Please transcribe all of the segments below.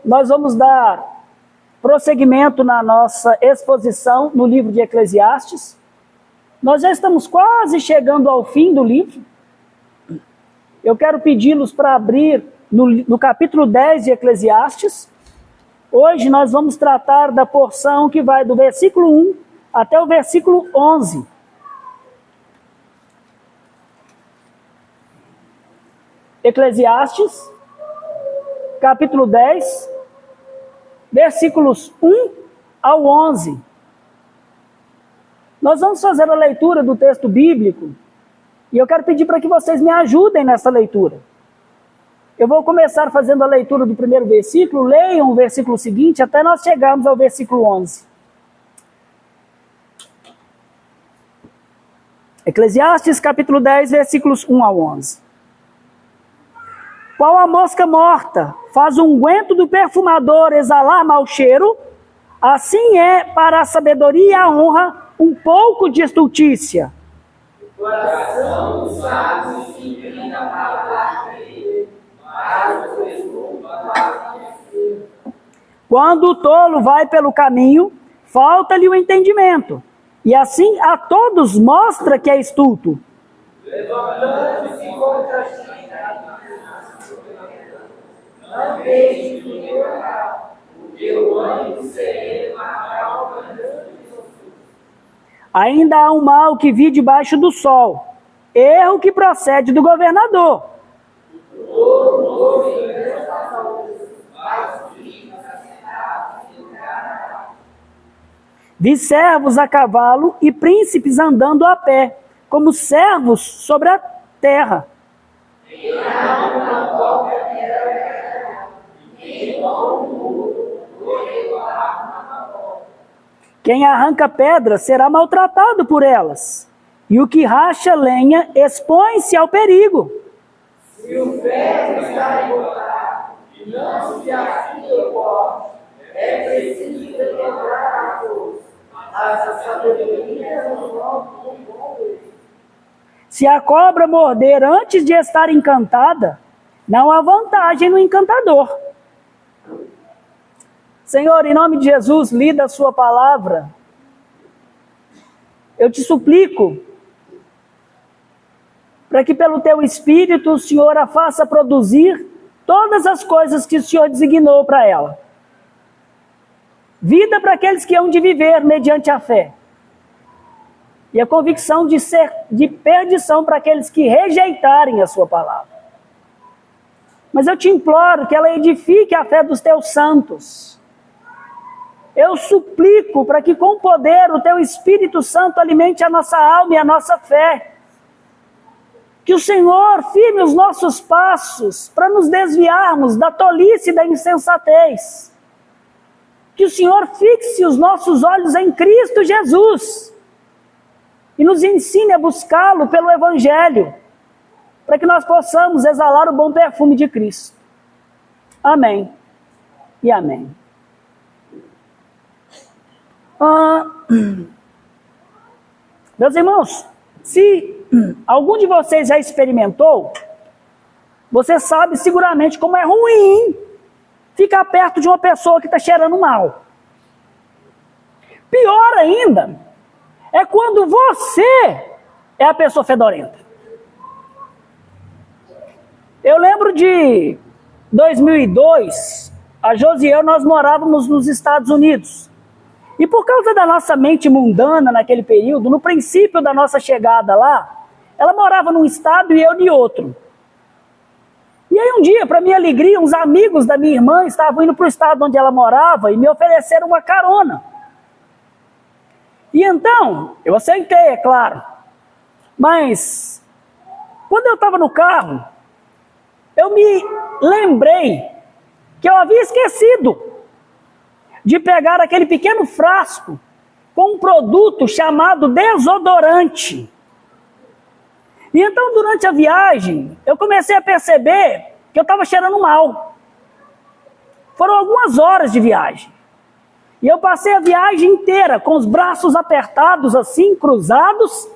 Nós vamos dar prosseguimento na nossa exposição no livro de Eclesiastes. Nós já estamos quase chegando ao fim do livro. Eu quero pedi-los para abrir no capítulo 10 de Eclesiastes. Hoje nós vamos tratar da porção que vai do versículo 1 até o versículo 11. Eclesiastes, capítulo 10, versículos 1 ao 11. Nós vamos fazer a leitura do texto bíblico e eu quero pedir para que vocês me ajudem nessa leitura. Eu vou começar fazendo a leitura do primeiro versículo, leiam o versículo seguinte até nós chegarmos ao versículo 11. Eclesiastes, capítulo 10, versículos 1 ao 11. Qual a mosca morta faz o unguento do perfumador exalar mau cheiro, assim é para a sabedoria e a honra um pouco de estultícia. O coração dos sábios se inclina para a parte, mas o desculpa para a. Quando o tolo vai pelo caminho, falta-lhe o entendimento, e assim a todos mostra que é estulto. Levantando-se contra ti, não deixe de melhorar, porque o ânimo sereno acalma grande. Ainda há um mal que vi debaixo do sol, erro que procede do governador. Vi servos a cavalo e príncipes andando a pé, como servos sobre a terra. Quem arranca pedra será maltratado por elas, e o que racha lenha expõe-se ao perigo. Se o ferro está embotado e não se afia o corte, é preciso quebrar a força, mas a sabedoria não rompe o bom. Se a cobra morder antes de estar encantada, não há vantagem no encantador. Senhor, em nome de Jesus, lida a sua palavra. Eu te suplico para que pelo teu Espírito o Senhor a faça produzir todas as coisas que o Senhor designou para ela. Vida para aqueles que hão de viver mediante a fé. E a convicção de perdição para aqueles que rejeitarem a sua palavra. Mas eu te imploro que ela edifique a fé dos teus santos. Eu suplico para que com poder o teu Espírito Santo alimente a nossa alma e a nossa fé. Que o Senhor firme os nossos passos para nos desviarmos da tolice e da insensatez. Que o Senhor fixe os nossos olhos em Cristo Jesus e nos ensine a buscá-lo pelo Evangelho, para que nós possamos exalar o bom perfume de Cristo. Amém e amém. Meus irmãos, se algum de vocês já experimentou, você sabe seguramente como é ruim ficar perto de uma pessoa que está cheirando mal. Pior ainda é quando você é a pessoa fedorenta. Eu lembro de 2002, a Josi e eu, nós morávamos nos Estados Unidos. E por causa da nossa mente mundana naquele período, no princípio da nossa chegada lá, ela morava num estado e eu em outro. E aí um dia, para minha alegria, uns amigos da minha irmã estavam indo para o estado onde ela morava e me ofereceram uma carona. E então, eu aceitei, é claro. Mas, quando eu estava no carro, eu me lembrei que eu havia esquecido de pegar aquele pequeno frasco com um produto chamado desodorante. E então, durante a viagem, eu comecei a perceber que eu estava cheirando mal. Foram algumas horas de viagem. E eu passei a viagem inteira com os braços apertados assim, cruzados,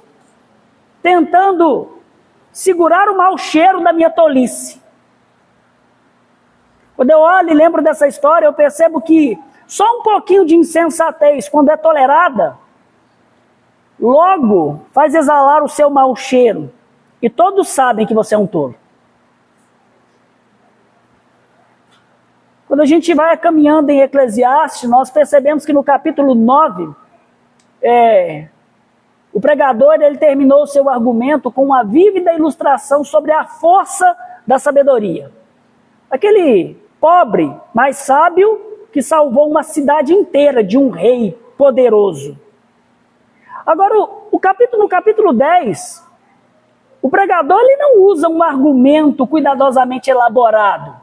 tentando segurar o mau cheiro da minha tolice. Quando eu olho e lembro dessa história, eu percebo que só um pouquinho de insensatez, quando é tolerada, logo faz exalar o seu mau cheiro. E todos sabem que você é um tolo. Quando a gente vai caminhando em Eclesiastes, nós percebemos que no capítulo 9, o pregador ele terminou o seu argumento com uma vívida ilustração sobre a força da sabedoria. Aquele pobre, mas sábio, que salvou uma cidade inteira de um rei poderoso. Agora, no capítulo 10, o pregador ele não usa um argumento cuidadosamente elaborado,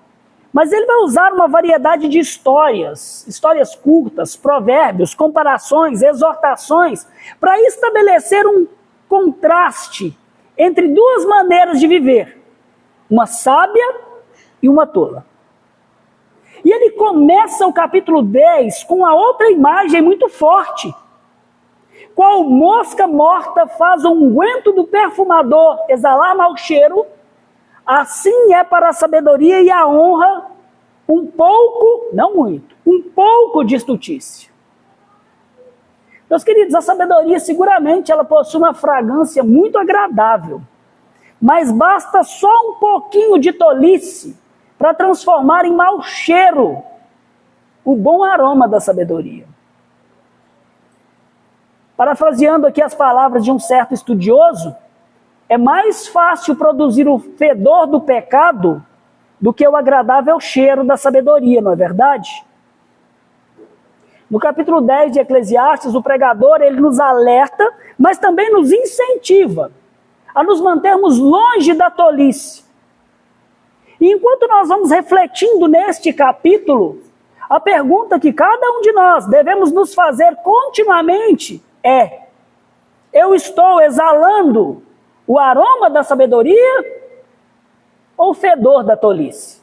mas ele vai usar uma variedade de histórias curtas, provérbios, comparações, exortações, para estabelecer um contraste entre duas maneiras de viver, uma sábia e uma tola. E ele começa o capítulo 10 com uma outra imagem muito forte. Qual mosca morta faz o unguento do perfumador exalar mau cheiro, assim é para a sabedoria e a honra um pouco, não muito, um pouco de estultícia. Meus queridos, a sabedoria seguramente ela possui uma fragrância muito agradável, mas basta só um pouquinho de tolice para transformar em mau cheiro o bom aroma da sabedoria. Parafraseando aqui as palavras de um certo estudioso, é mais fácil produzir o fedor do pecado do que o agradável cheiro da sabedoria, não é verdade? No capítulo 10 de Eclesiastes, o pregador ele nos alerta, mas também nos incentiva a nos mantermos longe da tolice. E enquanto nós vamos refletindo neste capítulo, a pergunta que cada um de nós devemos nos fazer continuamente é: eu estou exalando o aroma da sabedoria ou o fedor da tolice?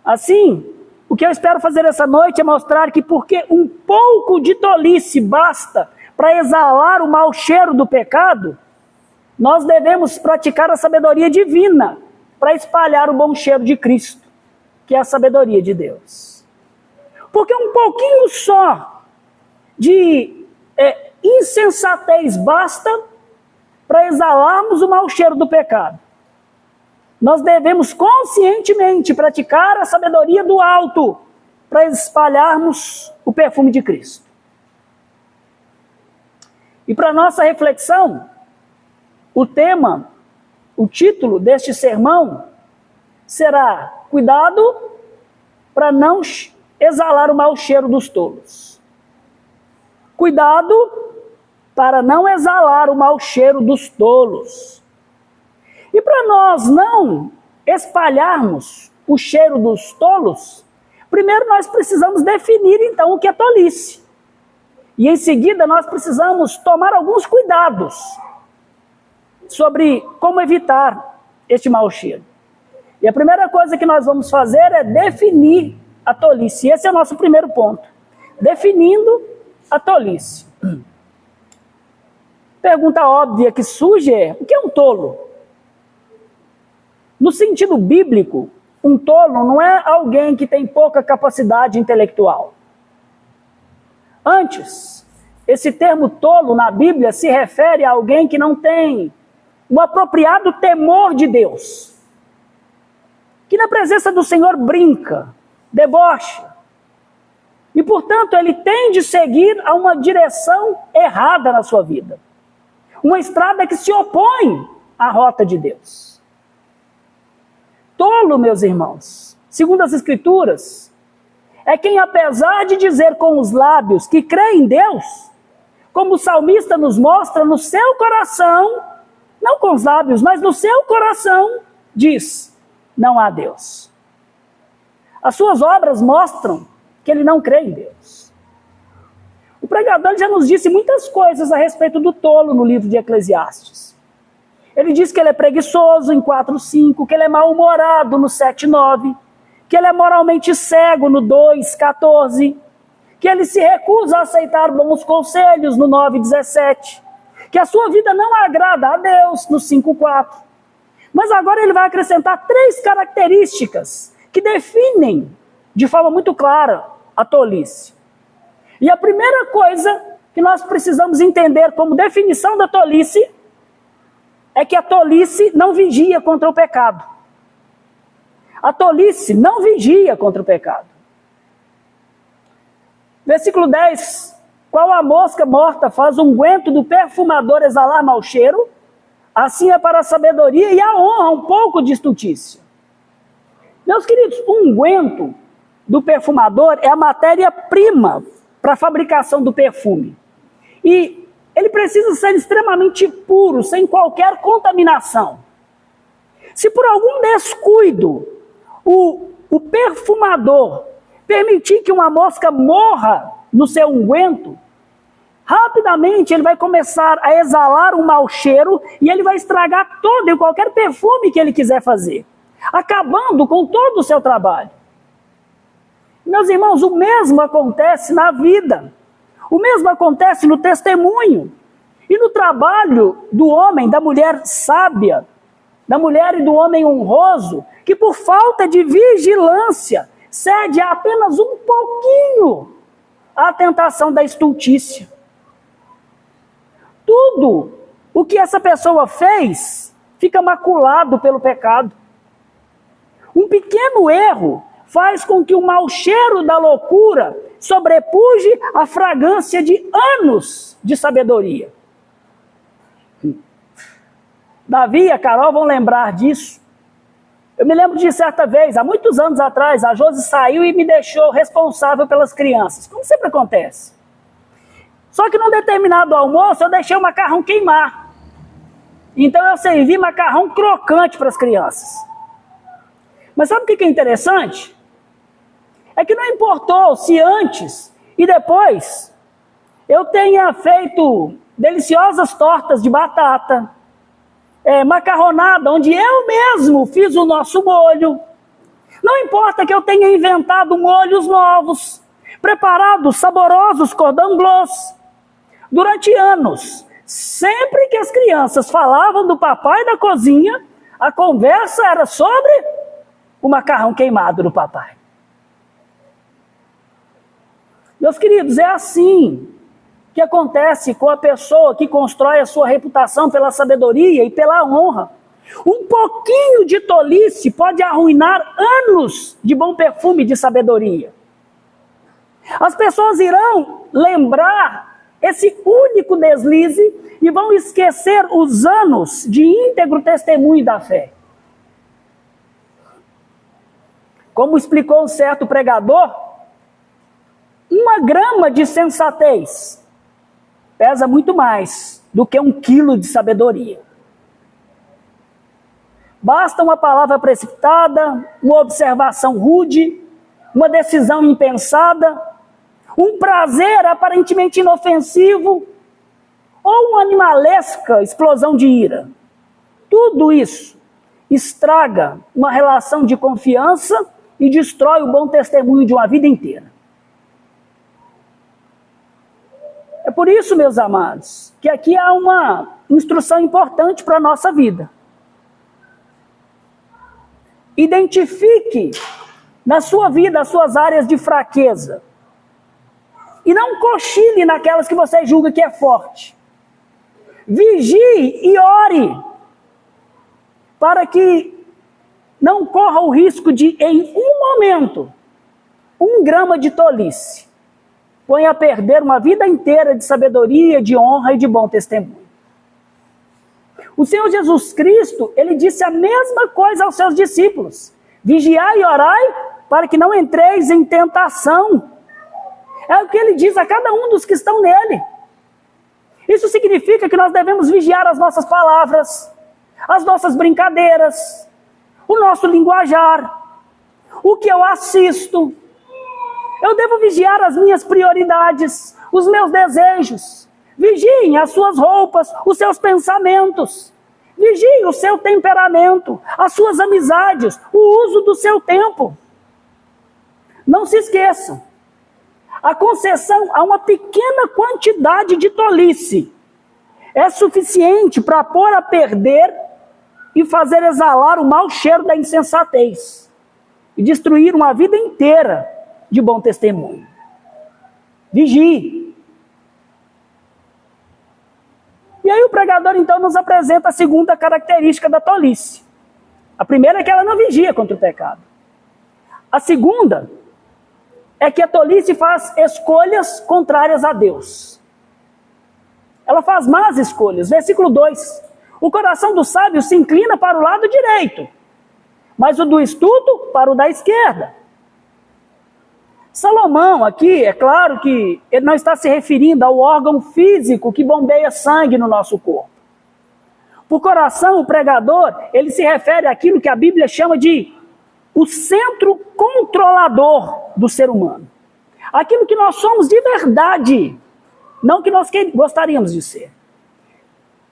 Assim, o que eu espero fazer essa noite é mostrar que porque um pouco de tolice basta para exalar o mau cheiro do pecado, nós devemos praticar a sabedoria divina para espalhar o bom cheiro de Cristo, que é a sabedoria de Deus. Porque um pouquinho só de insensatez basta para exalarmos o mau cheiro do pecado. Nós devemos conscientemente praticar a sabedoria do alto para espalharmos o perfume de Cristo. E para nossa reflexão, o título deste sermão será: cuidado para não exalar o mau cheiro dos tolos. Cuidado para não exalar o mau cheiro dos tolos. E para nós não espalharmos o cheiro dos tolos, primeiro nós precisamos definir então o que é tolice. E em seguida nós precisamos tomar alguns cuidados sobre como evitar este mau cheiro. E a primeira coisa que nós vamos fazer é definir a tolice. Esse é o nosso primeiro ponto. Definindo a tolice. Pergunta óbvia que surge é: o que é um tolo? No sentido bíblico, um tolo não é alguém que tem pouca capacidade intelectual. Antes, esse termo tolo na Bíblia se refere a alguém que não tem o apropriado temor de Deus, que na presença do Senhor brinca, debocha, e portanto ele tende a seguir a uma direção errada na sua vida, uma estrada que se opõe à rota de Deus. Tolo, meus irmãos, segundo as Escrituras, é quem, apesar de dizer com os lábios que crê em Deus, como o salmista nos mostra, no seu coração, não com os lábios, mas no seu coração, diz: não há Deus. As suas obras mostram que ele não crê em Deus. O pregador já nos disse muitas coisas a respeito do tolo no livro de Eclesiastes. Ele diz que ele é preguiçoso em 4:5, que ele é mal-humorado no 7:9, que ele é moralmente cego no 2:14, que ele se recusa a aceitar bons conselhos no 9:17, que a sua vida não agrada a Deus no 5:4. Mas agora ele vai acrescentar 3 características que definem de forma muito clara a tolice. E a primeira coisa que nós precisamos entender como definição da tolice é que a tolice não vigia contra o pecado. A tolice não vigia contra o pecado. Versículo 10. Qual a mosca morta faz o unguento do perfumador exalar mau cheiro, assim é para a sabedoria e a honra um pouco de estultícia. Meus queridos, o unguento do perfumador é a matéria-prima para a fabricação do perfume. E ele precisa ser extremamente puro, sem qualquer contaminação. Se por algum descuido o perfumador permitir que uma mosca morra no seu unguento, rapidamente ele vai começar a exalar um mau cheiro e ele vai estragar todo e qualquer perfume que ele quiser fazer, acabando com todo o seu trabalho. Meus irmãos, o mesmo acontece na vida, o mesmo acontece no testemunho e no trabalho do homem, da mulher sábia, da mulher e do homem honroso, que por falta de vigilância cede a apenas um pouquinho à tentação da estultícia. Tudo o que essa pessoa fez fica maculado pelo pecado. Um pequeno erro faz com que o mau cheiro da loucura sobrepuje a fragrância de anos de sabedoria. Davi e a Carol vão lembrar disso. Eu me lembro de certa vez, há muitos anos atrás, a Josi saiu e me deixou responsável pelas crianças, como sempre acontece. Só que num determinado almoço eu deixei o macarrão queimar. Então eu servi macarrão crocante para as crianças. Mas sabe o que é interessante? É que não importou se antes e depois eu tenha feito deliciosas tortas de batata, macarronada, onde eu mesmo fiz o nosso molho. Não importa que eu tenha inventado molhos novos, preparado saborosos cordon bleus. Durante anos, sempre que as crianças falavam do papai da cozinha, a conversa era sobre o macarrão queimado do papai. Meus queridos, é assim que acontece com a pessoa que constrói a sua reputação pela sabedoria e pela honra. Um pouquinho de tolice pode arruinar anos de bom perfume de sabedoria. As pessoas irão lembrar esse único deslize e vão esquecer os anos de íntegro testemunho da fé. Como explicou um certo pregador, 1 grama de sensatez pesa muito mais do que 1 quilo de sabedoria. Basta uma palavra precipitada, uma observação rude, uma decisão impensada, um prazer aparentemente inofensivo ou uma animalesca explosão de ira. Tudo isso estraga uma relação de confiança e destrói o bom testemunho de uma vida inteira. É por isso, meus amados, que aqui há uma instrução importante para a nossa vida. Identifique na sua vida as suas áreas de fraqueza. E não cochile naquelas que você julga que é forte. Vigie e ore, para que não corra o risco de, em um momento, 1 grama de tolice põe a perder uma vida inteira de sabedoria, de honra e de bom testemunho. O Senhor Jesus Cristo, ele disse a mesma coisa aos seus discípulos: vigiai e orai para que não entreis em tentação. É o que ele diz a cada um dos que estão nele. Isso significa que nós devemos vigiar as nossas palavras, as nossas brincadeiras, o nosso linguajar, o que eu assisto. Eu devo vigiar as minhas prioridades, os meus desejos. Vigiem as suas roupas, os seus pensamentos. Vigie o seu temperamento, as suas amizades, o uso do seu tempo. Não se esqueçam, a concessão a uma pequena quantidade de tolice é suficiente para pôr a perder e fazer exalar o mau cheiro da insensatez e destruir uma vida inteira de bom testemunho. Vigie. E aí o pregador então nos apresenta a segunda característica da tolice. A primeira é que ela não vigia contra o pecado. A segunda é que a tolice faz escolhas contrárias a Deus. Ela faz más escolhas. Versículo 2. O coração do sábio se inclina para o lado direito, mas o do estulto para o da esquerda. Salomão aqui, é claro que ele não está se referindo ao órgão físico que bombeia sangue no nosso corpo. Por coração, o pregador, ele se refere àquilo que a Bíblia chama de o centro controlador do ser humano. Aquilo que nós somos de verdade, não que nós gostaríamos de ser.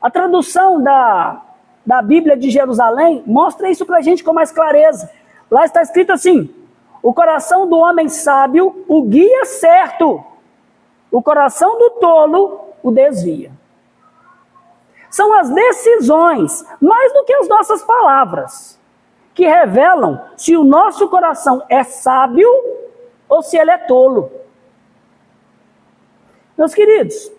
A tradução da Bíblia de Jerusalém mostra isso para a gente com mais clareza. Lá está escrito assim: o coração do homem sábio o guia certo, o coração do tolo o desvia. São as decisões, mais do que as nossas palavras, que revelam se o nosso coração é sábio ou se ele é tolo. Meus queridos,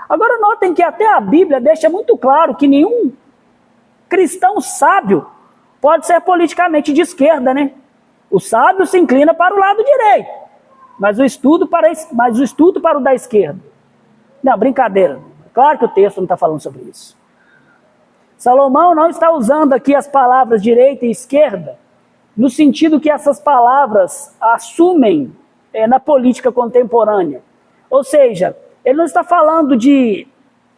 agora notem que até a Bíblia deixa muito claro que nenhum cristão sábio pode ser politicamente de esquerda, né? O sábio se inclina para o lado direito, mas o estudo para o da esquerda. Não, brincadeira. Claro que o texto não está falando sobre isso. Salomão não está usando aqui as palavras direita e esquerda no sentido que essas palavras assumem na política contemporânea. Ou seja, ele não está falando de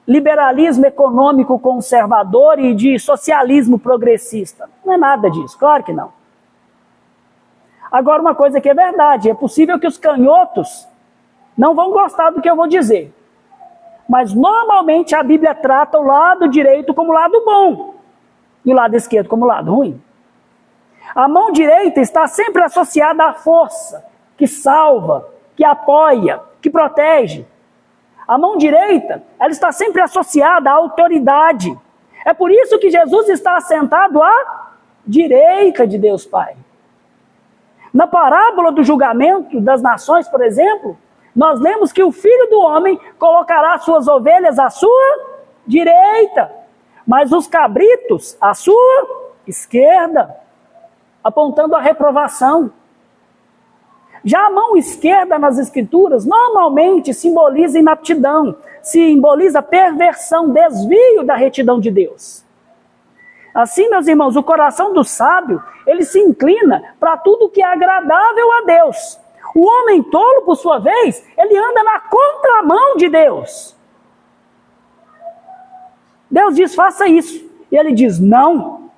liberalismo econômico conservador e de socialismo progressista. Não é nada disso, claro que não. Agora, uma coisa que é verdade, é possível que os canhotos não vão gostar do que eu vou dizer. Mas, normalmente, a Bíblia trata o lado direito como lado bom e o lado esquerdo como lado ruim. A mão direita está sempre associada à força, que salva, que apoia, que protege. A mão direita, ela está sempre associada à autoridade. É por isso que Jesus está assentado à direita de Deus Pai. Na parábola do julgamento das nações, por exemplo, nós lemos que o Filho do Homem colocará suas ovelhas à sua direita, mas os cabritos à sua esquerda, apontando a reprovação. Já a mão esquerda nas Escrituras normalmente simboliza inaptidão, simboliza perversão, desvio da retidão de Deus. Assim, meus irmãos, o coração do sábio, ele se inclina para tudo que é agradável a Deus. O homem tolo, por sua vez, ele anda na contramão de Deus. Deus diz, faça isso. E ele diz, não.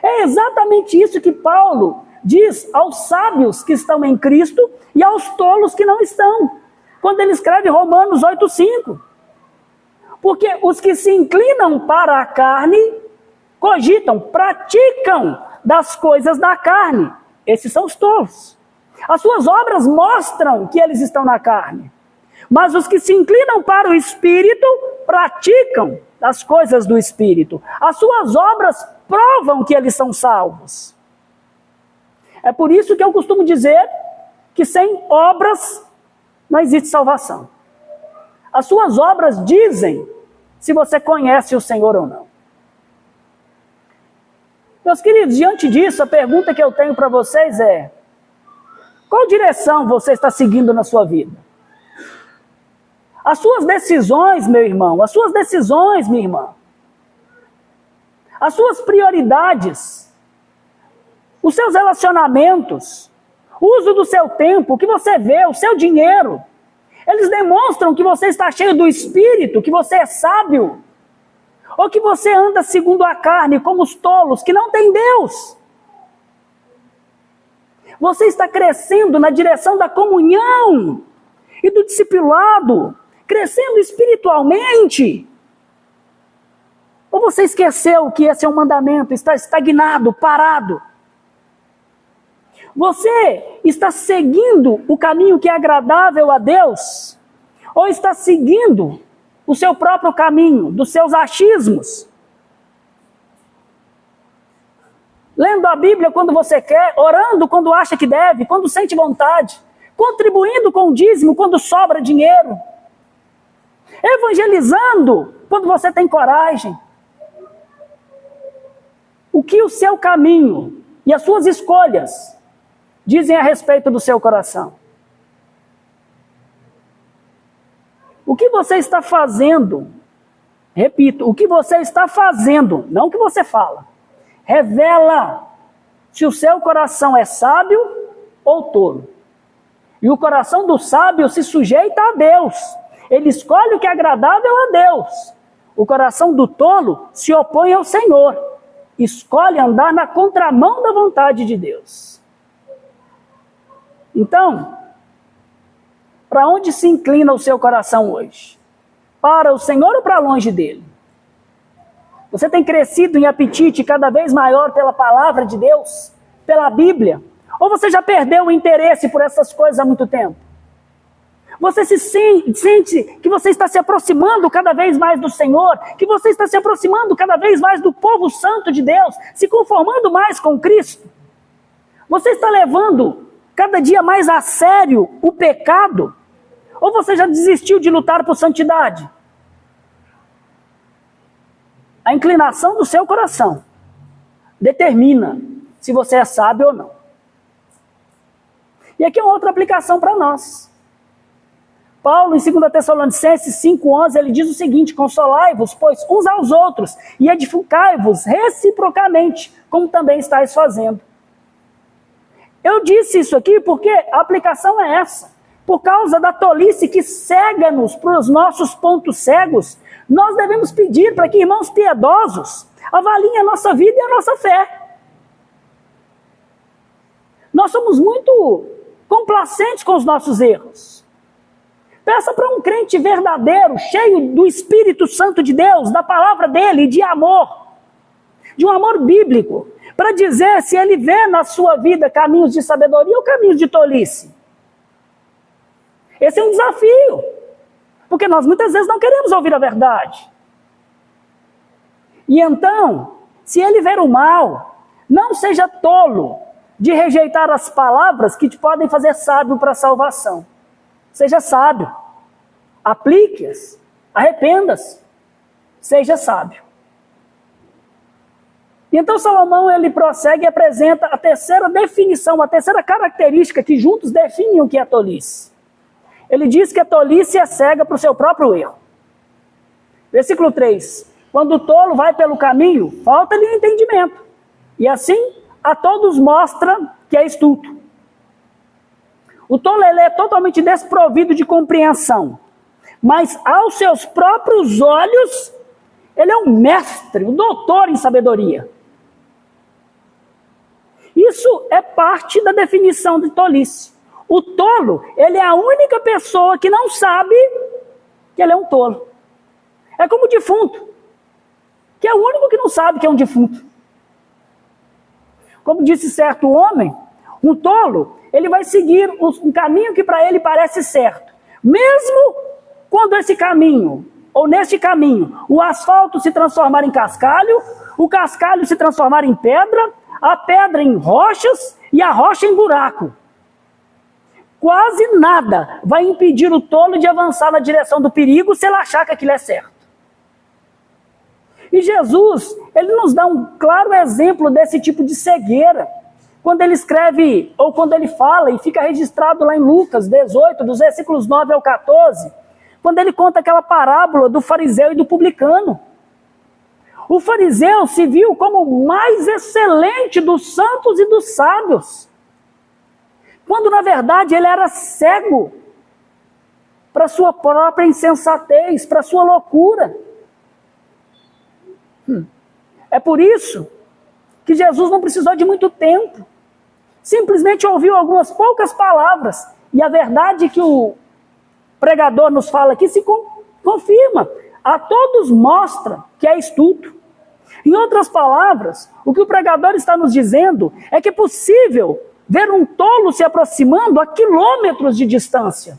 É exatamente isso que Paulo diz aos sábios que estão em Cristo e aos tolos que não estão, quando ele escreve Romanos 8,5. Porque os que se inclinam para a carne, cogitam, praticam das coisas da carne. Esses são os tolos. As suas obras mostram que eles estão na carne. Mas os que se inclinam para o Espírito, praticam as coisas do Espírito. As suas obras provam que eles são salvos. É por isso que eu costumo dizer que sem obras não existe salvação. As suas obras dizem se você conhece o Senhor ou não. Meus queridos, diante disso, a pergunta que eu tenho para vocês é: qual direção você está seguindo na sua vida? As suas decisões, meu irmão, as suas decisões, minha irmã, as suas prioridades, os seus relacionamentos, o uso do seu tempo, o que você vê, o seu dinheiro, eles demonstram que você está cheio do Espírito, que você é sábio, ou que você anda segundo a carne, como os tolos, que não têm Deus. Você está crescendo na direção da comunhão e do discipulado, crescendo espiritualmente. Ou você esqueceu que esse é um mandamento, está estagnado, parado. Você está seguindo o caminho que é agradável a Deus? Ou está seguindo o seu próprio caminho, dos seus achismos? lendo a Bíblia quando você quer, orando quando acha que deve, quando sente vontade, contribuindo com o dízimo quando sobra dinheiro, evangelizando quando você tem coragem. O que o seu caminho e as suas escolhas dizem a respeito do seu coração? O que você está fazendo? Repito, o que você está fazendo, não o que você fala, revela se o seu coração é sábio ou tolo. E o coração do sábio se sujeita a Deus. Ele escolhe o que é agradável a Deus. O coração do tolo se opõe ao Senhor. Escolhe andar na contramão da vontade de Deus. Então, para onde se inclina o seu coração hoje? Para o Senhor ou para longe dele? Você tem crescido em apetite cada vez maior pela palavra de Deus? Pela Bíblia? Ou você já perdeu o interesse por essas coisas há muito tempo? Você sente que você está se aproximando cada vez mais do Senhor, que você está se aproximando cada vez mais do povo santo de Deus, se conformando mais com Cristo? Você está levando cada dia mais a sério o pecado? Ou você já desistiu de lutar por santidade? A inclinação do seu coração determina se você é sábio ou não. E aqui é uma outra aplicação para nós. Paulo, em 2 Tessalonicenses 5,11, ele diz o seguinte: consolai-vos, pois, uns aos outros, e edificai-vos reciprocamente, como também estáis fazendo. Eu disse isso aqui porque a aplicação é essa. Por causa da tolice que cega-nos para os nossos pontos cegos, nós devemos pedir para que irmãos piedosos avaliem a nossa vida e a nossa fé. Nós somos muito complacentes com os nossos erros. Peça para um crente verdadeiro, cheio do Espírito Santo de Deus, da palavra dele, de amor, de um amor bíblico, para dizer se ele vê na sua vida caminhos de sabedoria ou caminhos de tolice. Esse é um desafio, porque nós muitas vezes não queremos ouvir a verdade. E então, se ele ver o mal, não seja tolo de rejeitar as palavras que te podem fazer sábio para a salvação. Seja sábio, aplique-as, arrependa-se, seja sábio. E então Salomão ele prossegue e apresenta a terceira definição, a terceira característica que juntos definem o que é tolice. Ele diz que a tolice é cega para o seu próprio erro. Versículo 3. Quando o tolo vai pelo caminho, falta-lhe entendimento. E assim a todos mostra que é estulto. O tolo ele é totalmente desprovido de compreensão. Mas aos seus próprios olhos, ele é um mestre, um doutor em sabedoria. Isso é parte da definição de tolice. O tolo, ele é a única pessoa que não sabe que ele é um tolo. É como o defunto, que é o único que não sabe que é um defunto. Como disse certo homem, um tolo, ele vai seguir um caminho que para ele parece certo. Mesmo quando esse caminho, ou neste caminho, o asfalto se transformar em cascalho, o cascalho se transformar em pedra, a pedra em rochas e a rocha em buraco. Quase nada vai impedir o tolo de avançar na direção do perigo se ele achar que aquilo é certo. E Jesus, ele nos dá um claro exemplo desse tipo de cegueira. Quando ele escreve, ou quando ele fala, e fica registrado lá em Lucas 18, dos versículos 9 ao 14, quando ele conta aquela parábola do fariseu e do publicano. O fariseu se viu como o mais excelente dos santos e dos sábios, quando na verdade ele era cego para sua própria insensatez, para sua loucura. É por isso que Jesus não precisou de muito tempo. Simplesmente ouviu algumas poucas palavras. E a verdade que o pregador nos fala aqui se confirma. A todos mostra que é estulto. Em outras palavras, o que o pregador está nos dizendo é que é possível ver um tolo se aproximando a quilômetros de distância.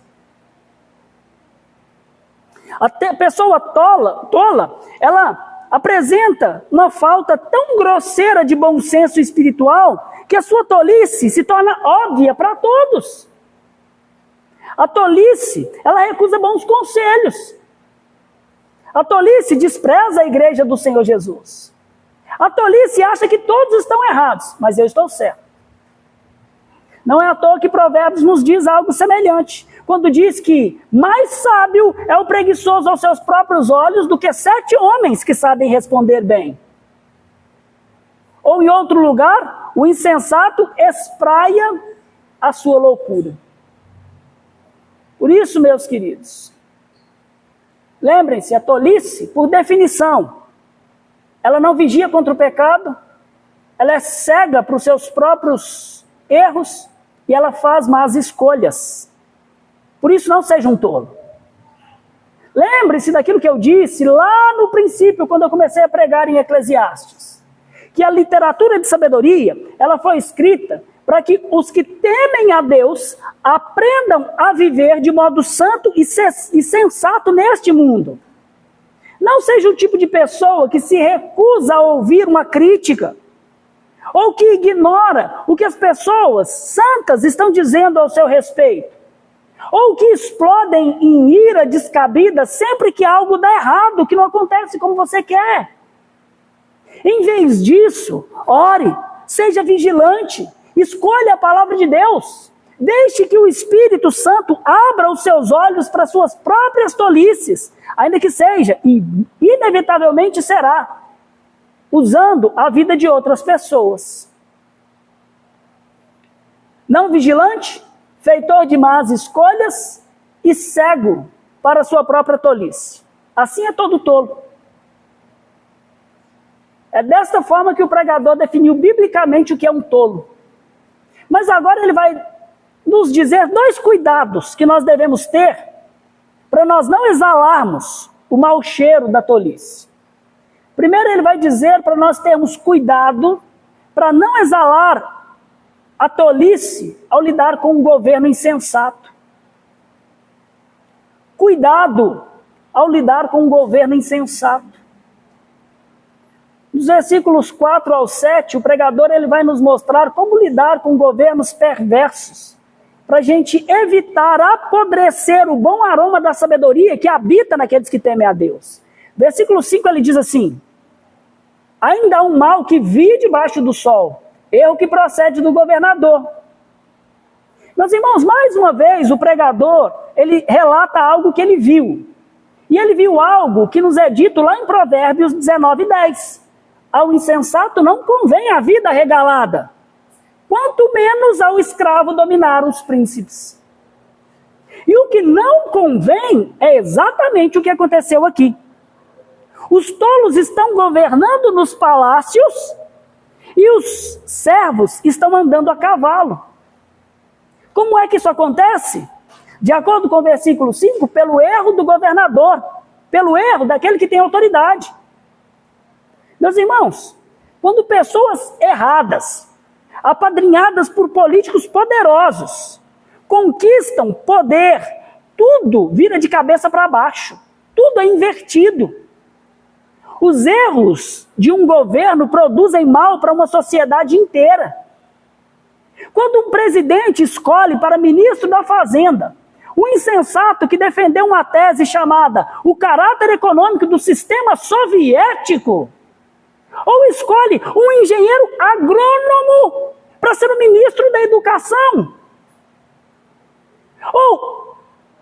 A pessoa tola, ela apresenta uma falta tão grosseira de bom senso espiritual que a sua tolice se torna óbvia para todos. A tolice, ela recusa bons conselhos. A tolice despreza a igreja do Senhor Jesus. A tolice acha que todos estão errados, mas eu estou certo. Não é à toa que Provérbios nos diz algo semelhante, quando diz que mais sábio é o preguiçoso aos seus próprios olhos do que 7 homens que sabem responder bem. Ou em outro lugar, o insensato espraia a sua loucura. Por isso, meus queridos, lembrem-se, a tolice, por definição, ela não vigia contra o pecado, ela é cega para os seus próprios erros e ela faz más escolhas. Por isso, não seja um tolo. Lembre-se daquilo que eu disse lá no princípio, quando eu comecei a pregar em Eclesiastes, que a literatura de sabedoria, ela foi escrita para que os que temem a Deus aprendam a viver de modo santo e sensato neste mundo. Não seja o tipo de pessoa que se recusa a ouvir uma crítica, ou que ignora o que as pessoas santas estão dizendo ao seu respeito, ou que explodem em ira descabida sempre que algo dá errado, que não acontece como você quer. Em vez disso, ore, seja vigilante, escolha a palavra de Deus, deixe que o Espírito Santo abra os seus olhos para suas próprias tolices, ainda que seja, e inevitavelmente será, usando a vida de outras pessoas. Não vigilante, feitor de más escolhas e cego para sua própria tolice. Assim é todo tolo. É desta forma que o pregador definiu biblicamente o que é um tolo. Mas agora ele vai nos dizer 2 cuidados que nós devemos ter para nós não exalarmos o mau cheiro da tolice. Primeiro ele vai dizer para nós termos cuidado para não exalar a tolice ao lidar com um governo insensato. Cuidado ao lidar com um governo insensato. Nos versículos 4 ao 7, o pregador ele vai nos mostrar como lidar com governos perversos, para a gente evitar apodrecer o bom aroma da sabedoria que habita naqueles que temem a Deus. Versículo 5 ele diz assim: ainda há um mal que vi debaixo do sol, erro que procede do governador. Meus irmãos, mais uma vez o pregador, ele relata algo que ele viu. E ele viu algo que nos é dito lá em Provérbios 19:10. Ao insensato não convém a vida regalada, quanto menos ao escravo dominar os príncipes. E o que não convém é exatamente o que aconteceu aqui. Os tolos estão governando nos palácios e os servos estão andando a cavalo. Como é que isso acontece? De acordo com o versículo 5, pelo erro do governador, pelo erro daquele que tem autoridade. Meus irmãos, quando pessoas erradas, apadrinhadas por políticos poderosos, conquistam poder, tudo vira de cabeça para baixo, tudo é invertido. Os erros de um governo produzem mal para uma sociedade inteira. Quando um presidente escolhe para ministro da Fazenda um insensato que defendeu uma tese chamada o caráter econômico do sistema soviético, ou escolhe um engenheiro agrônomo para ser o ministro da Educação, ou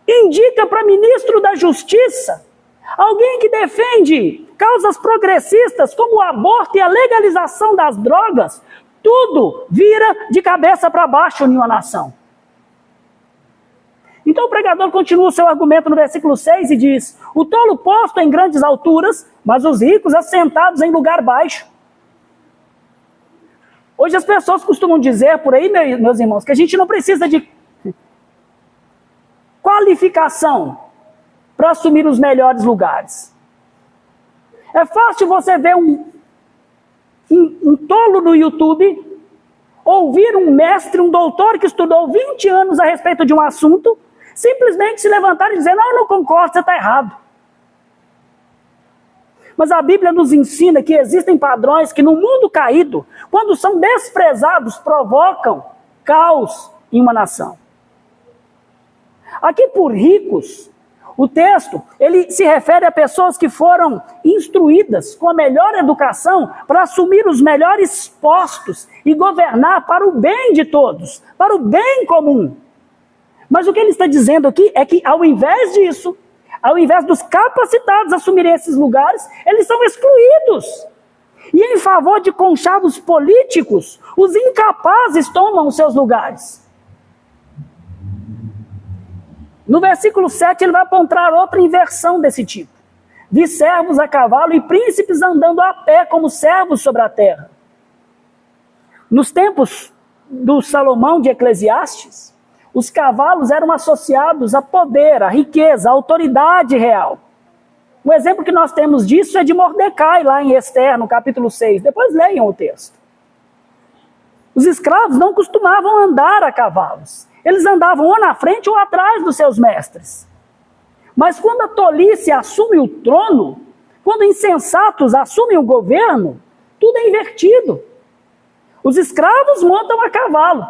indica para ministro da Justiça alguém que defende causas progressistas como o aborto e a legalização das drogas, tudo vira de cabeça para baixo em uma nação. Então o pregador continua o seu argumento no versículo 6 e diz: o tolo posto em grandes alturas, mas os ricos assentados em lugar baixo. Hoje as pessoas costumam dizer por aí, meus irmãos, que a gente não precisa de qualificação para assumir os melhores lugares. É fácil você ver um tolo no YouTube, ouvir um mestre, um doutor que estudou 20 anos a respeito de um assunto, simplesmente se levantar e dizer: não, eu não concordo, você está errado. Mas a Bíblia nos ensina que existem padrões que no mundo caído, quando são desprezados, provocam caos em uma nação. Aqui por ricos, o texto, ele se refere a pessoas que foram instruídas com a melhor educação para assumir os melhores postos e governar para o bem de todos, para o bem comum. Mas o que ele está dizendo aqui é que ao invés disso, ao invés dos capacitados assumirem esses lugares, eles são excluídos. E em favor de conchavos políticos, os incapazes tomam os seus lugares. No versículo 7 ele vai apontar outra inversão desse tipo. Vi servos a cavalo e príncipes andando a pé como servos sobre a terra. Nos tempos do Salomão de Eclesiastes, os cavalos eram associados a poder, a riqueza, a autoridade real. O exemplo que nós temos disso é de Mordecai, lá em Ester, no capítulo 6. Depois leiam o texto. Os escravos não costumavam andar a cavalos. Eles andavam ou na frente ou atrás dos seus mestres. Mas quando a tolice assume o trono, quando insensatos assumem o governo, tudo é invertido. Os escravos montam a cavalo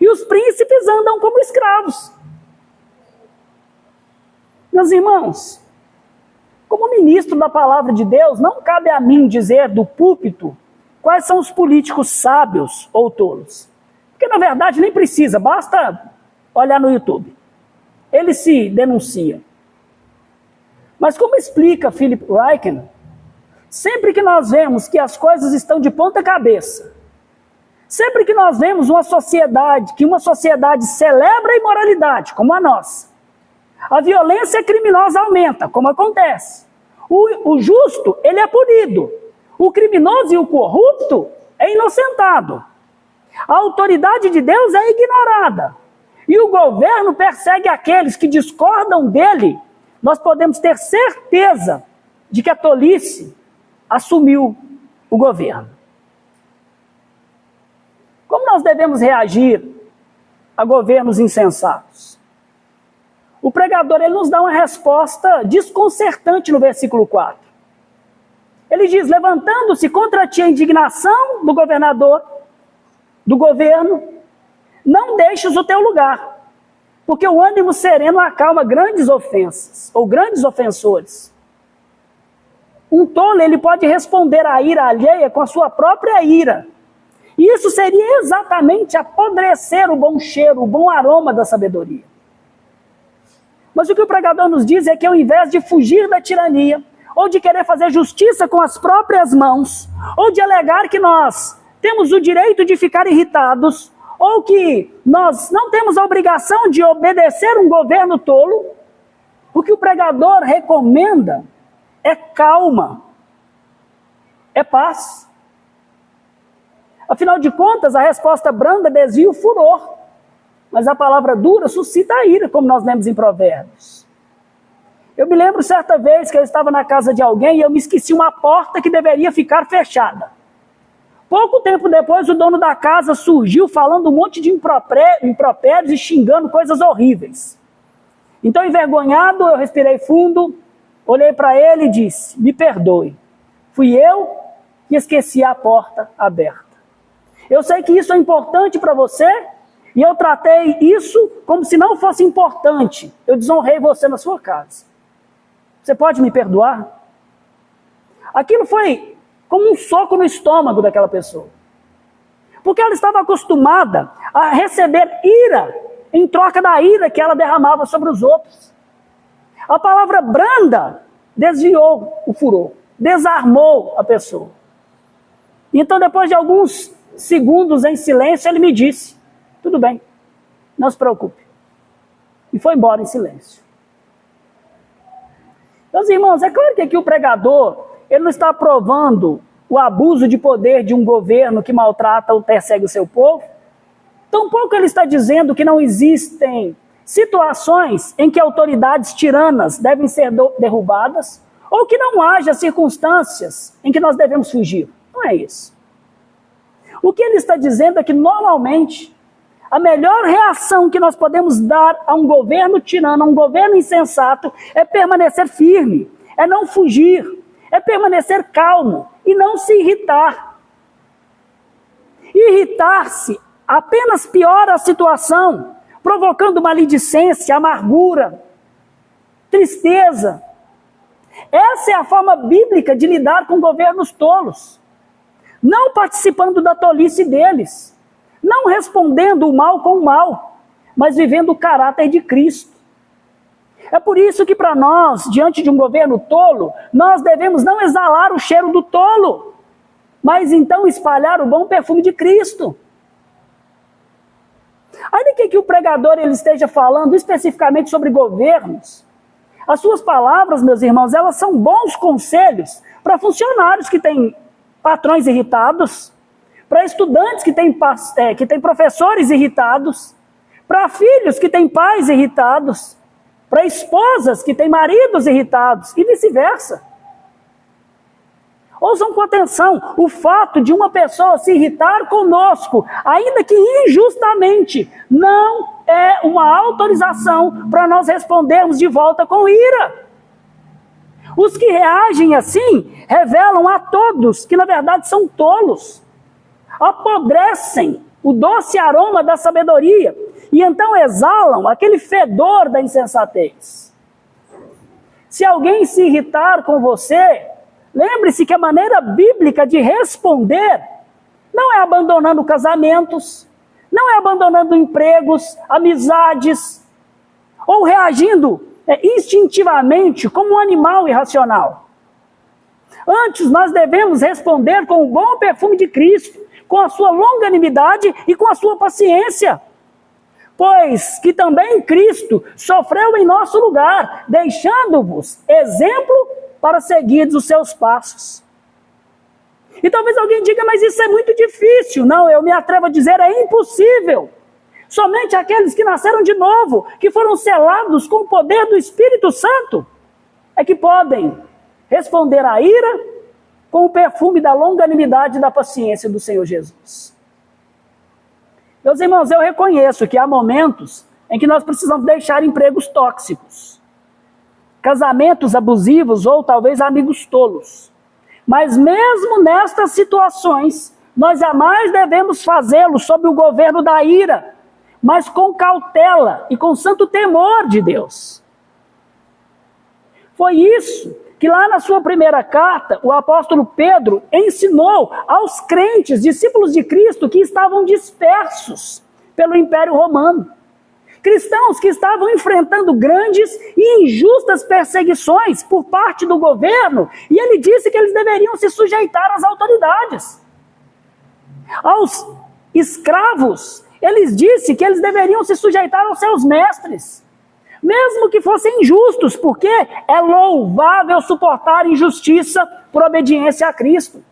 e os príncipes andam como escravos. Meus irmãos, como ministro da palavra de Deus, não cabe a mim dizer do púlpito quais são os políticos sábios ou tolos. Porque na verdade nem precisa, basta olhar no YouTube. Ele se denuncia. Mas como explica Philip Ryken, sempre que nós vemos que as coisas estão de ponta cabeça, sempre que nós vemos uma sociedade celebra a imoralidade, como a nossa, a violência criminosa aumenta, como acontece. O justo, ele é punido. O criminoso e o corrupto é inocentado. A autoridade de Deus é ignorada. E o governo persegue aqueles que discordam dele. Nós podemos ter certeza de que a tolice assumiu o governo. Como nós devemos reagir a governos insensatos? O pregador ele nos dá uma resposta desconcertante no versículo 4. Ele diz, levantando-se contra ti a indignação do governador, do governo, não deixes o teu lugar, porque o ânimo sereno acalma grandes ofensas, ou grandes ofensores. Um tolo, ele pode responder à ira alheia com a sua própria ira. E isso seria exatamente apodrecer o bom cheiro, o bom aroma da sabedoria. Mas o que o pregador nos diz é que ao invés de fugir da tirania, ou de querer fazer justiça com as próprias mãos, ou de alegar que nós temos o direito de ficar irritados, ou que nós não temos a obrigação de obedecer um governo tolo, o que o pregador recomenda é calma, é paz. Afinal de contas, a resposta branda desvia o furor, mas a palavra dura suscita a ira, como nós lemos em Provérbios. Eu me lembro certa vez que eu estava na casa de alguém e eu me esqueci uma porta que deveria ficar fechada. Pouco tempo depois, o dono da casa surgiu falando um monte de impropérios e xingando coisas horríveis. Então, envergonhado, eu respirei fundo, olhei para ele e disse, me perdoe, fui eu que esqueci a porta aberta. Eu sei que isso é importante para você e eu tratei isso como se não fosse importante. Eu desonrei você na sua casa. Você pode me perdoar? Aquilo foi como um soco no estômago daquela pessoa. Porque ela estava acostumada a receber ira em troca da ira que ela derramava sobre os outros. A palavra branda desviou o furor, desarmou a pessoa. Então, depois de alguns segundos em silêncio, ele me disse, tudo bem, não se preocupe. E foi embora em silêncio. Meus irmãos, é claro que aqui o pregador, ele não está aprovando o abuso de poder de um governo que maltrata ou persegue o seu povo. Tampouco ele está dizendo que não existem situações em que autoridades tiranas devem ser derrubadas, ou que não haja circunstâncias em que nós devemos fugir. Não é isso. O que ele está dizendo é que, normalmente, a melhor reação que nós podemos dar a um governo tirano, a um governo insensato, é permanecer firme, é não fugir, é permanecer calmo e não se irritar. Irritar-se apenas piora a situação, provocando maledicência, amargura, tristeza. Essa é a forma bíblica de lidar com governos tolos. Não participando da tolice deles, não respondendo o mal com o mal, mas vivendo o caráter de Cristo. É por isso que para nós, diante de um governo tolo, nós devemos não exalar o cheiro do tolo, mas então espalhar o bom perfume de Cristo. Ainda que o pregador ele esteja falando especificamente sobre governos, as suas palavras, meus irmãos, elas são bons conselhos para funcionários que têm patrões irritados, para estudantes que têm professores irritados, para filhos que têm pais irritados, para esposas que têm maridos irritados e vice-versa. Ouçam com atenção, o fato de uma pessoa se irritar conosco, ainda que injustamente, não é uma autorização para nós respondermos de volta com ira. Os que reagem assim, revelam a todos que na verdade são tolos, apodrecem o doce aroma da sabedoria, e então exalam aquele fedor da insensatez. Se alguém se irritar com você, lembre-se que a maneira bíblica de responder não é abandonando casamentos, não é abandonando empregos, amizades, ou reagindo instintivamente como um animal irracional. Antes, nós devemos responder com o bom perfume de Cristo, com a sua longanimidade e com a sua paciência. Pois que também Cristo sofreu em nosso lugar, deixando-vos exemplo para seguir os seus passos. E talvez alguém diga, mas isso é muito difícil. Não, eu me atrevo a dizer, é impossível. Somente aqueles que nasceram de novo, que foram selados com o poder do Espírito Santo, é que podem responder à ira com o perfume da longanimidade e da paciência do Senhor Jesus. Meus irmãos, eu reconheço que há momentos em que nós precisamos deixar empregos tóxicos, casamentos abusivos ou talvez amigos tolos. Mas mesmo nestas situações, nós jamais devemos fazê-lo sob o governo da ira, mas com cautela e com santo temor de Deus. Foi isso que lá na sua primeira carta, o apóstolo Pedro ensinou aos crentes, discípulos de Cristo, que estavam dispersos pelo Império Romano. Cristãos que estavam enfrentando grandes e injustas perseguições por parte do governo, e ele disse que eles deveriam se sujeitar às autoridades. Aos escravos, ele disse que eles deveriam se sujeitar aos seus mestres, mesmo que fossem injustos, porque é louvável suportar injustiça por obediência a Cristo.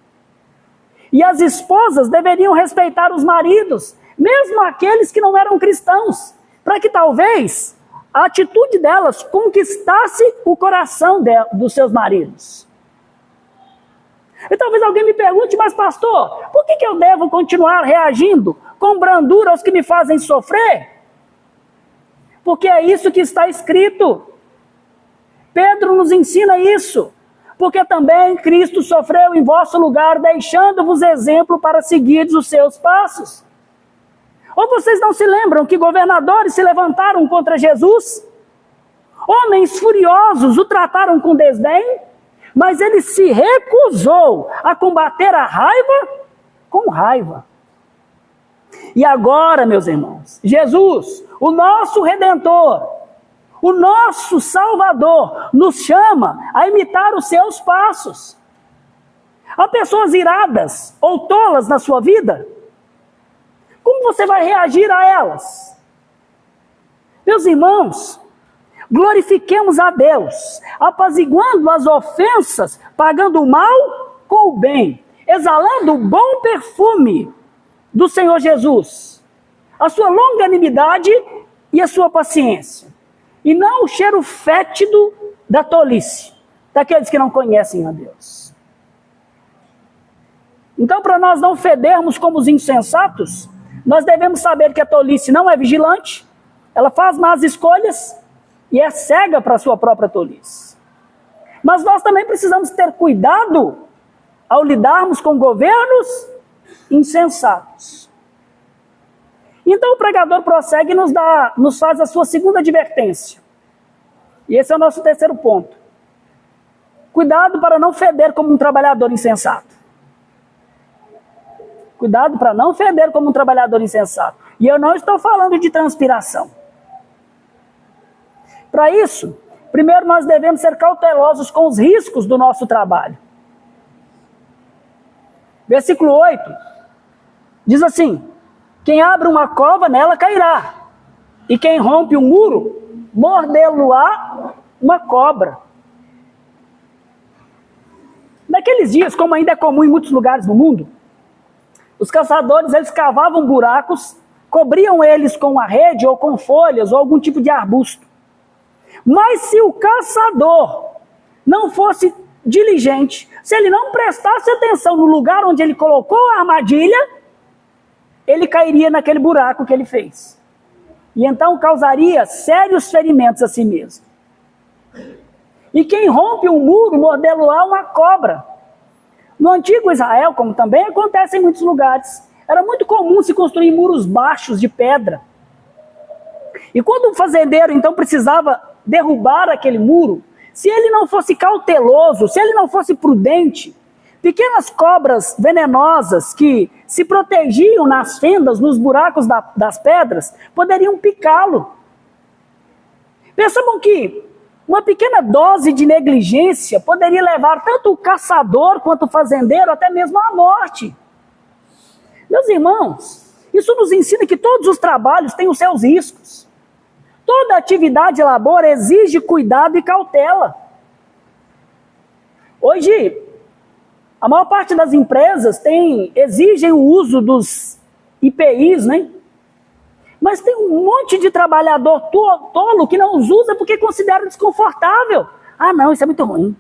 E as esposas deveriam respeitar os maridos, mesmo aqueles que não eram cristãos, para que talvez a atitude delas conquistasse o coração dos seus maridos. E talvez alguém me pergunte, mas pastor, por que eu devo continuar reagindo com brandura aos que me fazem sofrer? Porque é isso que está escrito. Pedro nos ensina isso. Porque também Cristo sofreu em vosso lugar, deixando-vos exemplo para seguirdes os seus passos. Ou vocês não se lembram que governadores se levantaram contra Jesus? Homens furiosos o trataram com desdém, mas ele se recusou a combater a raiva com raiva. E agora, meus irmãos, Jesus, o nosso Redentor, o nosso Salvador, nos chama a imitar os seus passos. Há pessoas iradas ou tolas na sua vida? Como você vai reagir a elas? Meus irmãos, glorifiquemos a Deus, apaziguando as ofensas, pagando o mal com o bem, exalando o bom perfume do Senhor Jesus, a sua longanimidade e a sua paciência, e não o cheiro fétido da tolice, daqueles que não conhecem a Deus. Então, para nós não federmos como os insensatos, nós devemos saber que a tolice não é vigilante, ela faz más escolhas e é cega para a sua própria tolice. Mas nós também precisamos ter cuidado ao lidarmos com governos insensatos. Então o pregador prossegue e nos faz a sua segunda advertência. E esse é o nosso terceiro ponto. Cuidado para não feder como um trabalhador insensato. Cuidado para não feder como um trabalhador insensato. E eu não estou falando de transpiração. Para isso, primeiro nós devemos ser cautelosos com os riscos do nosso trabalho. Versículo 8 diz assim: quem abre uma cova, nela cairá, e quem rompe um muro, mordê-lo-á uma cobra. Naqueles dias, como ainda é comum em muitos lugares do mundo, os caçadores eles cavavam buracos, cobriam eles com uma rede ou com folhas ou algum tipo de arbusto. Mas se o caçador não fosse diligente, se ele não prestasse atenção no lugar onde ele colocou a armadilha, ele cairia naquele buraco que ele fez. E então causaria sérios ferimentos a si mesmo. E quem rompe um muro, mordê-lo-á uma cobra. No antigo Israel, como também acontece em muitos lugares, era muito comum se construir muros baixos de pedra. E quando o fazendeiro então precisava derrubar aquele muro, se ele não fosse cauteloso, se ele não fosse prudente, pequenas cobras venenosas que se protegiam nas fendas, nos buracos das pedras, poderiam picá-lo. Percebam que uma pequena dose de negligência poderia levar tanto o caçador quanto o fazendeiro até mesmo à morte. Meus irmãos, isso nos ensina que todos os trabalhos têm os seus riscos. Toda atividade e labor exige cuidado e cautela. Hoje, a maior parte das empresas exigem o uso dos IPIs, né? Mas tem um monte de trabalhador tolo que não os usa porque considera desconfortável. Ah, não, isso é muito ruim.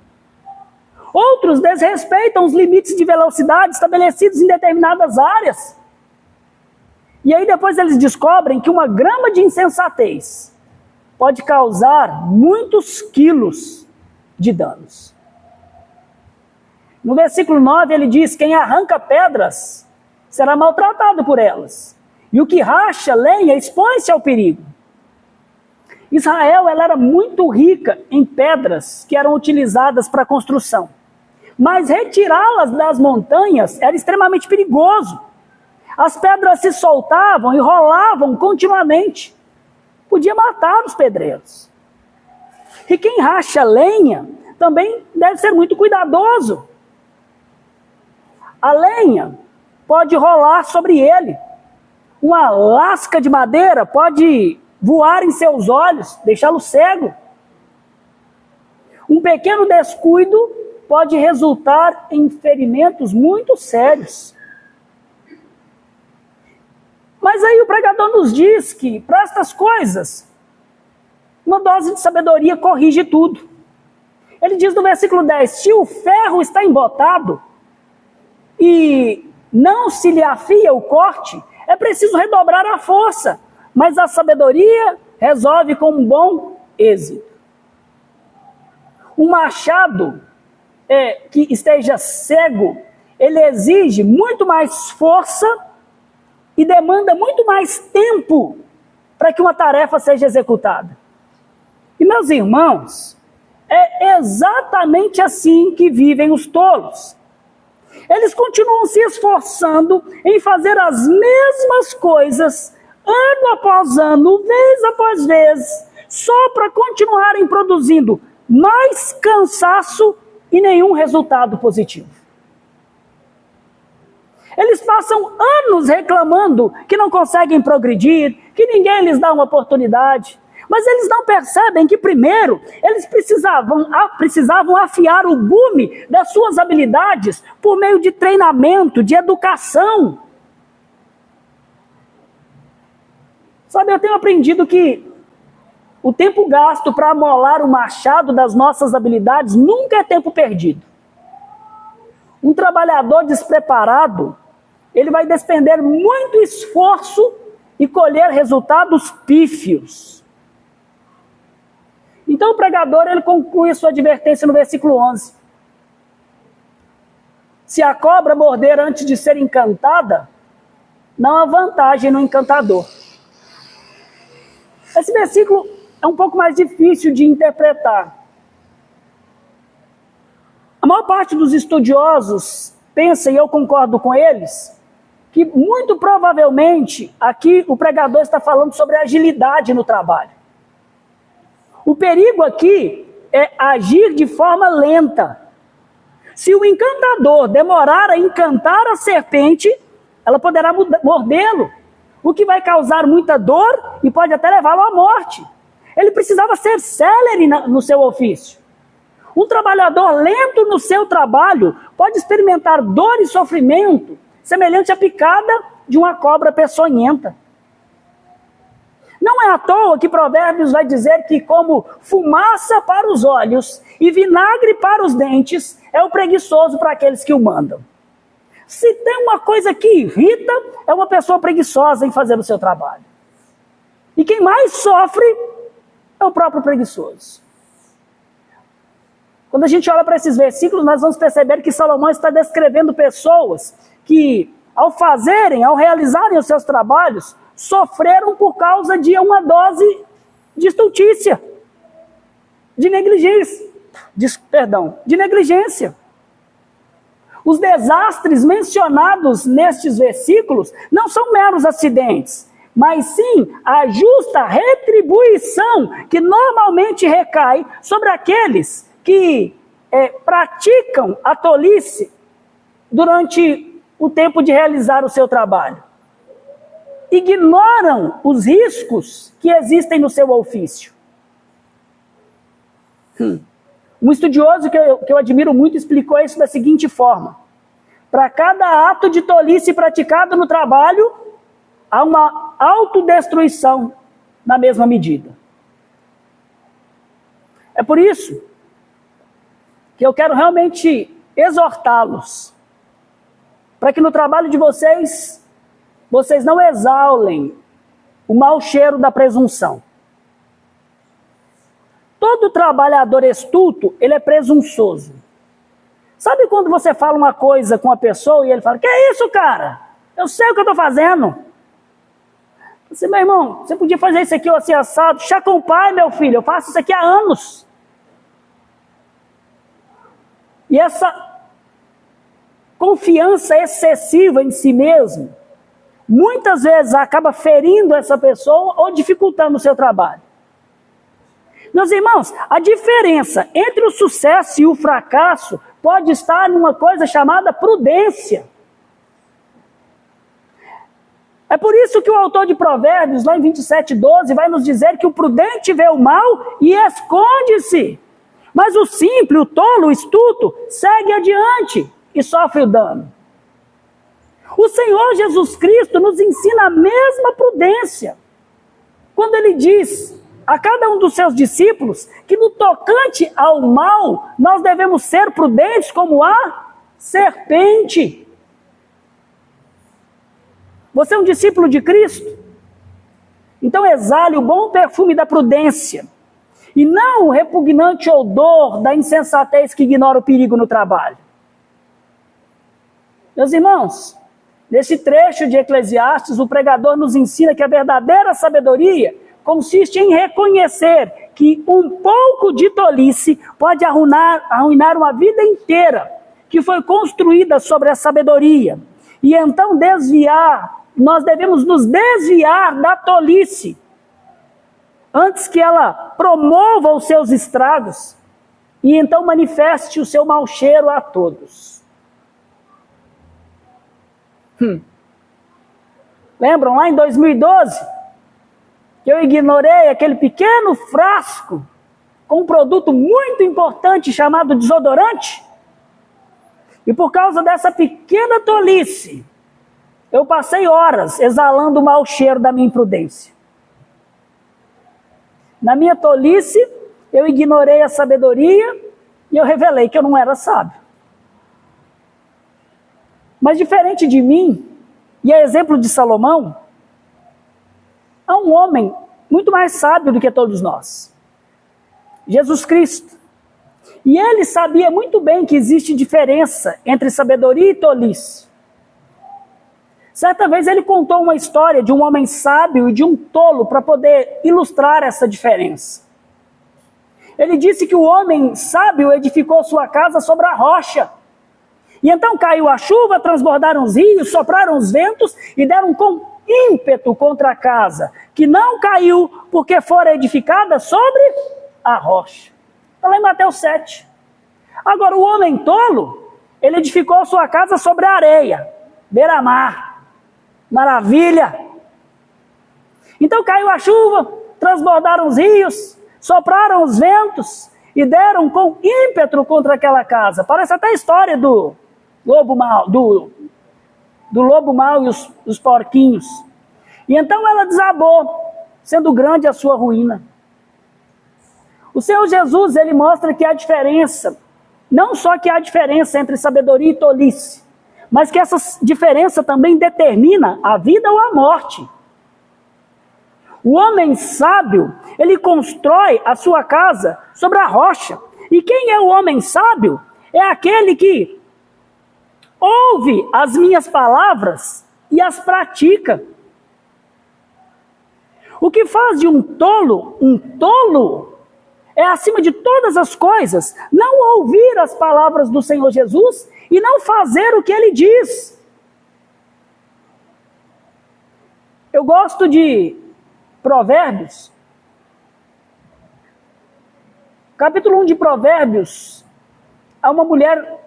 Outros desrespeitam os limites de velocidade estabelecidos em determinadas áreas. E aí depois eles descobrem que uma grama de insensatez pode causar muitos quilos de danos. No versículo 9 ele diz: quem arranca pedras será maltratado por elas, e o que racha lenha expõe-se ao perigo. Israel ela era muito rica em pedras que eram utilizadas para construção, mas retirá-las das montanhas era extremamente perigoso. As pedras se soltavam e rolavam continuamente, podia matar os pedreiros. E quem racha lenha também deve ser muito cuidadoso. A lenha pode rolar sobre ele. Uma lasca de madeira pode voar em seus olhos, deixá-lo cego. Um pequeno descuido pode resultar em ferimentos muito sérios. Mas aí o pregador nos diz que, para estas coisas, uma dose de sabedoria corrige tudo. Ele diz no versículo 10, se o ferro está embotado e não se lhe afia o corte, é preciso redobrar a força, mas a sabedoria resolve com um bom êxito. Um machado que esteja cego, ele exige muito mais força e demanda muito mais tempo para que uma tarefa seja executada. E meus irmãos, é exatamente assim que vivem os tolos. Eles continuam se esforçando em fazer as mesmas coisas, ano após ano, vez após vez, só para continuarem produzindo mais cansaço e nenhum resultado positivo. Eles passam anos reclamando que não conseguem progredir, que ninguém lhes dá uma oportunidade. Mas eles não percebem que primeiro eles precisavam afiar o gume das suas habilidades por meio de treinamento, de educação. Sabe, eu tenho aprendido que o tempo gasto para amolar o machado das nossas habilidades nunca é tempo perdido. Um trabalhador despreparado, ele vai despender muito esforço e colher resultados pífios. Então o pregador ele conclui sua advertência no versículo 11. Se a cobra morder antes de ser encantada, não há vantagem no encantador. Esse versículo é um pouco mais difícil de interpretar. A maior parte dos estudiosos pensa, e eu concordo com eles, que muito provavelmente aqui o pregador está falando sobre agilidade no trabalho. O perigo aqui é agir de forma lenta. Se o encantador demorar a encantar a serpente, ela poderá mordê-lo, o que vai causar muita dor e pode até levá-lo à morte. Ele precisava ser célere no seu ofício. Um trabalhador lento no seu trabalho pode experimentar dor e sofrimento semelhante à picada de uma cobra peçonhenta. Não é à toa que Provérbios vai dizer que como fumaça para os olhos e vinagre para os dentes é o preguiçoso para aqueles que o mandam. Se tem uma coisa que irrita, é uma pessoa preguiçosa em fazer o seu trabalho. E quem mais sofre é o próprio preguiçoso. Quando a gente olha para esses versículos, nós vamos perceber que Salomão está descrevendo pessoas que, ao realizarem os seus trabalhos, sofreram por causa de uma dose de estultícia, de negligência. Os desastres mencionados nestes versículos não são meros acidentes, mas sim a justa retribuição que normalmente recai sobre aqueles que praticam a tolice durante o tempo de realizar o seu trabalho. Ignoram os riscos que existem no seu ofício. Um estudioso que eu admiro muito explicou isso da seguinte forma: para cada ato de tolice praticado no trabalho, há uma autodestruição na mesma medida. É por isso que eu quero realmente exortá-los, para que no trabalho de vocês não exalem o mau cheiro da presunção. Todo trabalhador estulto, ele é presunçoso. Sabe quando você fala uma coisa com a pessoa e ele fala: que é isso, cara? Eu sei o que eu estou fazendo. Você, meu irmão, você podia fazer isso aqui assim assado. Chá com o pai, meu filho, eu faço isso aqui há anos. E essa confiança excessiva em si mesmo, muitas vezes acaba ferindo essa pessoa ou dificultando o seu trabalho. Meus irmãos, a diferença entre o sucesso e o fracasso pode estar numa coisa chamada prudência. É por isso que o autor de Provérbios, lá em 27:12, vai nos dizer que o prudente vê o mal e esconde-se. Mas o simples, o tolo, o estulto, segue adiante e sofre o dano. O Senhor Jesus Cristo nos ensina a mesma prudência, quando ele diz a cada um dos seus discípulos que no tocante ao mal, nós devemos ser prudentes como a serpente. Você é um discípulo de Cristo? Então exale o bom perfume da prudência, e não o repugnante odor da insensatez que ignora o perigo no trabalho. Meus irmãos, nesse trecho de Eclesiastes, o pregador nos ensina que a verdadeira sabedoria consiste em reconhecer que um pouco de tolice pode arruinar uma vida inteira que foi construída sobre a sabedoria. E então nós devemos nos desviar da tolice, antes que ela promova os seus estragos e então manifeste o seu mau cheiro a todos. Lembram lá em 2012? Que eu ignorei aquele pequeno frasco com um produto muito importante chamado desodorante? E por causa dessa pequena tolice, eu passei horas exalando o mau cheiro da minha imprudência. Na minha tolice, eu ignorei a sabedoria e eu revelei que eu não era sábio. Mas diferente de mim, e é exemplo de Salomão, há um homem muito mais sábio do que todos nós. Jesus Cristo. E ele sabia muito bem que existe diferença entre sabedoria e tolice. Certa vez ele contou uma história de um homem sábio e de um tolo para poder ilustrar essa diferença. Ele disse que o homem sábio edificou sua casa sobre a rocha. E então caiu a chuva, transbordaram os rios, sopraram os ventos e deram com ímpeto contra a casa, que não caiu porque fora edificada sobre a rocha. Está lá em Mateus 7. Agora o homem tolo, ele edificou sua casa sobre a areia, beira-mar. Maravilha! Então caiu a chuva, transbordaram os rios, sopraram os ventos e deram com ímpeto contra aquela casa. Parece até a história do lobo mau, do lobo mau e os porquinhos. E então ela desabou, sendo grande a sua ruína. O Senhor Jesus, ele mostra que há diferença, não só que há diferença entre sabedoria e tolice, mas que essa diferença também determina a vida ou a morte. O homem sábio, ele constrói a sua casa sobre a rocha. E quem é o homem sábio? É aquele que ouve as minhas palavras e as pratica. O que faz de um tolo é, acima de todas as coisas, não ouvir as palavras do Senhor Jesus e não fazer o que ele diz. Eu gosto de Provérbios. Capítulo 1 de Provérbios, há uma mulher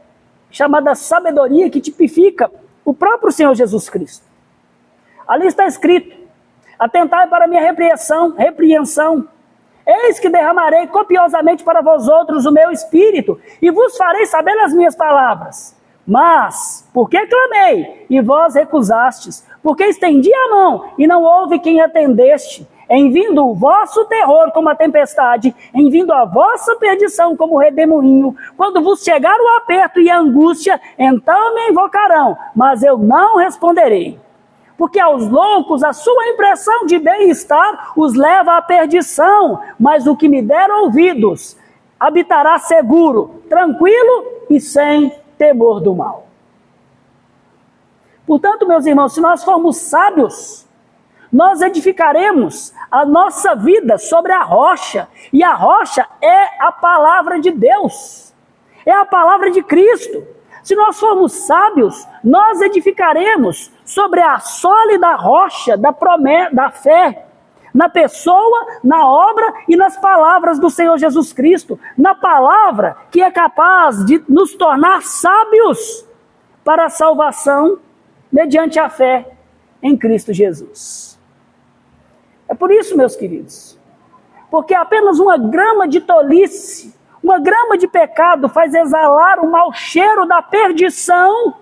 chamada Sabedoria que tipifica o próprio Senhor Jesus Cristo. Ali está escrito: atentai para a minha repreensão. Eis que derramarei copiosamente para vós outros o meu espírito, e vos farei saber as minhas palavras. Mas, porque clamei, e vós recusastes? Porque estendi a mão, e não houve quem atendeste? Em vindo o vosso terror como a tempestade, em vindo a vossa perdição como o redemoinho, quando vos chegar o aperto e a angústia, então me invocarão, mas eu não responderei. Porque aos loucos a sua impressão de bem-estar os leva à perdição, mas o que me der ouvidos habitará seguro, tranquilo e sem temor do mal. Portanto, meus irmãos, se nós formos sábios, nós edificaremos a nossa vida sobre a rocha, e a rocha é a palavra de Deus, é a palavra de Cristo. Se nós formos sábios, nós edificaremos sobre a sólida rocha da fé, na pessoa, na obra e nas palavras do Senhor Jesus Cristo, na palavra que é capaz de nos tornar sábios para a salvação mediante a fé em Cristo Jesus. É por isso, meus queridos, porque apenas uma grama de tolice, uma grama de pecado faz exalar o mau cheiro da perdição.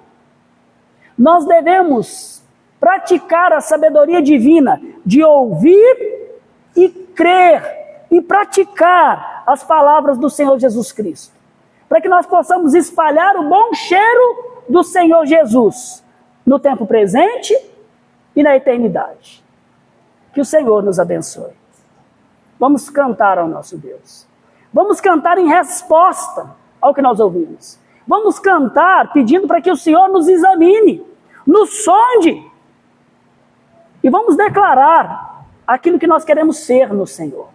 Nós devemos praticar a sabedoria divina de ouvir e crer e praticar as palavras do Senhor Jesus Cristo, para que nós possamos espalhar o bom cheiro do Senhor Jesus no tempo presente e na eternidade. Que o Senhor nos abençoe. Vamos cantar ao nosso Deus. Vamos cantar em resposta ao que nós ouvimos. Vamos cantar pedindo para que o Senhor nos examine, nos sonde. E vamos declarar aquilo que nós queremos ser no Senhor.